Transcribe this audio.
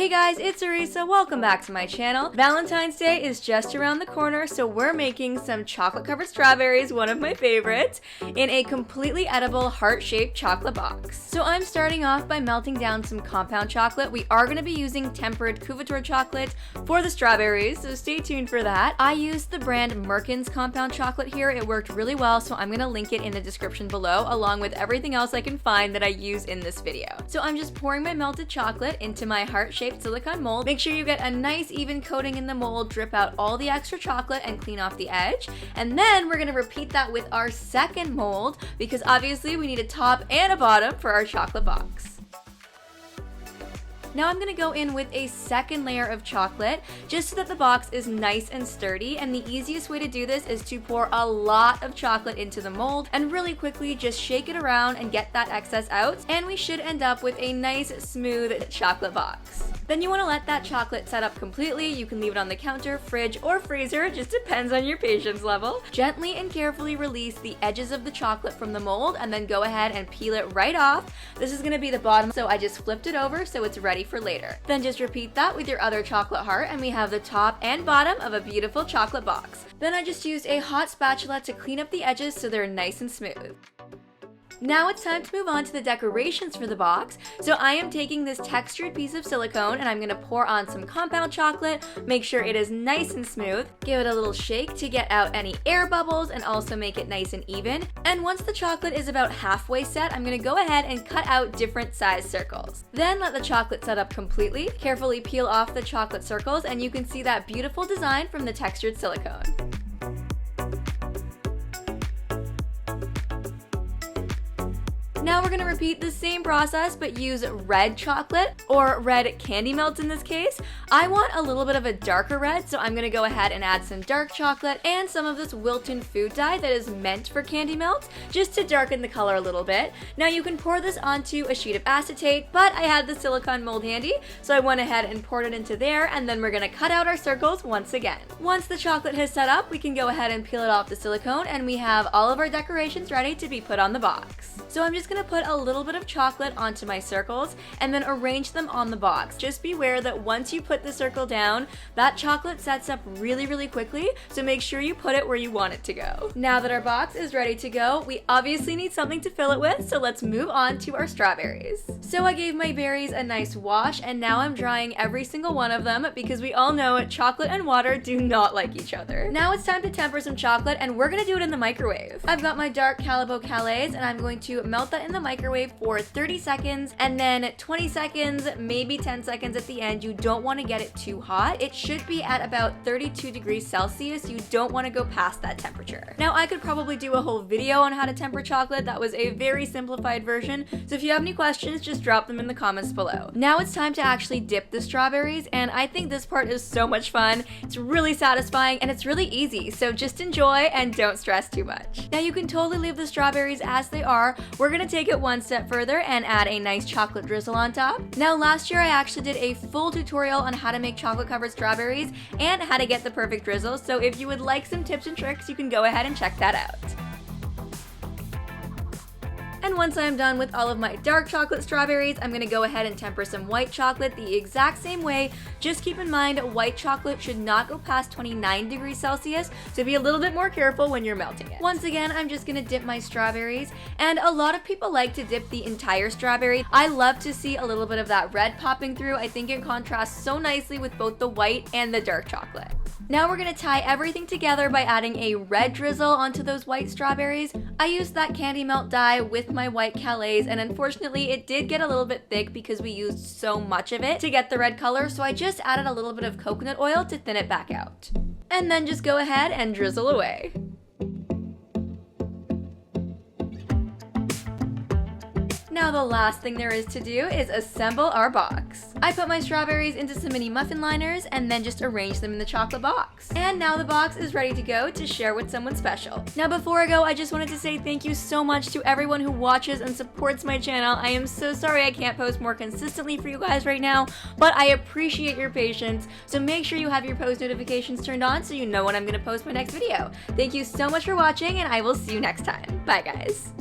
Hey guys, it's Areesa. Welcome back to my channel. Valentine's Day is just around the corner, so we're making some chocolate-covered strawberries, one of my favorites, in a completely edible heart-shaped chocolate box. So I'm starting off by melting down some compound chocolate. We are going to be using tempered couverture chocolate for the strawberries, so stay tuned for that. I used the brand Merkin's compound chocolate here. It worked really well, so I'm going to link it in the description below, along with everything else I can find that I use in this video. So I'm just pouring my melted chocolate into my heart-shaped silicone mold. Make sure you get a nice even coating in the mold, drip out all the extra chocolate and clean off the edge. And then we're going to repeat that with our second mold because obviously we need a top and a bottom for our chocolate box. Now I'm going to go in with a second layer of chocolate just so that the box is nice and sturdy, and the easiest way to do this is to pour a lot of chocolate into the mold and really quickly just shake it around and get that excess out, and we should end up with a nice smooth chocolate box. Then you want to let that chocolate set up completely. You can leave it on the counter, fridge, or freezer, it just depends on your patience level. Gently and carefully release the edges of the chocolate from the mold and then go ahead and peel it right off. This is going to be the bottom, so I just flipped it over so it's ready for later. Then just repeat that with your other chocolate heart and we have the top and bottom of a beautiful chocolate box. Then I just used a hot spatula to clean up the edges so they're nice and smooth. Now it's time to move on to the decorations for the box. So I am taking this textured piece of silicone and I'm going to pour on some compound chocolate, make sure it is nice and smooth, give it a little shake to get out any air bubbles and also make it nice and even. And once the chocolate is about halfway set, I'm going to go ahead and cut out different size circles. Then let the chocolate set up completely, carefully peel off the chocolate circles, and you can see that beautiful design from the textured silicone. Now we're going to repeat the same process but use red chocolate, or red candy melt in this case. I want a little bit of a darker red, so I'm going to go ahead and add some dark chocolate and some of this Wilton food dye that is meant for candy melt, just to darken the color a little bit. Now you can pour this onto a sheet of acetate, but I had the silicone mold handy, so I went ahead and poured it into there, and then we're going to cut out our circles once again. Once the chocolate has set up, we can go ahead and peel it off the silicone, and we have all of our decorations ready to be put on the box. So I'm just going to put a little bit of chocolate onto my circles and then arrange them on the box. Just beware that once you put the circle down, that chocolate sets up really quickly, so make sure you put it where you want it to go. Now that our box is ready to go, we obviously need something to fill it with, so let's move on to our strawberries. So I gave my berries a nice wash, and now I'm drying every single one of them because we all know chocolate and water do not like each other. Now it's time to temper some chocolate, and we're gonna do it in the microwave. I've got my dark Calibo Calais, and I'm going to melt that in the microwave for 30 seconds and then 20 seconds, maybe 10 seconds at the end. You don't want to get it too hot. It should be at about 32 degrees Celsius. You don't want to go past that temperature. Now I could probably do a whole video on how to temper chocolate. That was a very simplified version. So if you have any questions, just drop them in the comments below. Now it's time to actually dip the strawberries, and I think this part is so much fun. It's really satisfying and it's really easy. So just enjoy and don't stress too much. Now you can totally leave the strawberries as they are. We're going to take it one step further and add a nice chocolate drizzle on top. Now last year I actually did a full tutorial on how to make chocolate covered strawberries and how to get the perfect drizzle, so if you would like some tips and tricks, you can go ahead and check that out. And once I'm done with all of my dark chocolate strawberries, I'm going to go ahead and temper some white chocolate the exact same way. Just keep in mind, white chocolate should not go past 29 degrees Celsius, so be a little bit more careful when you're melting it. Once again, I'm just going to dip my strawberries, and a lot of people like to dip the entire strawberry. I love to see a little bit of that red popping through. I think it contrasts so nicely with both the white and the dark chocolate. Now we're going to tie everything together by adding a red drizzle onto those white strawberries. I used that candy melt dye with my white Calais, and unfortunately it did get a little bit thick because we used so much of it to get the red color, so I just added a little bit of coconut oil to thin it back out. And then just go ahead and drizzle away. Now the last thing there is to do is assemble our box. I put my strawberries into some mini muffin liners and then just arrange them in the chocolate box. And now the box is ready to go to share with someone special. Now before I go, I just wanted to say thank you so much to everyone who watches and supports my channel. I am so sorry I can't post more consistently for you guys right now, but I appreciate your patience. So make sure you have your post notifications turned on so you know when I'm going to post my next video. Thank you so much for watching, and I will see you next time. Bye guys.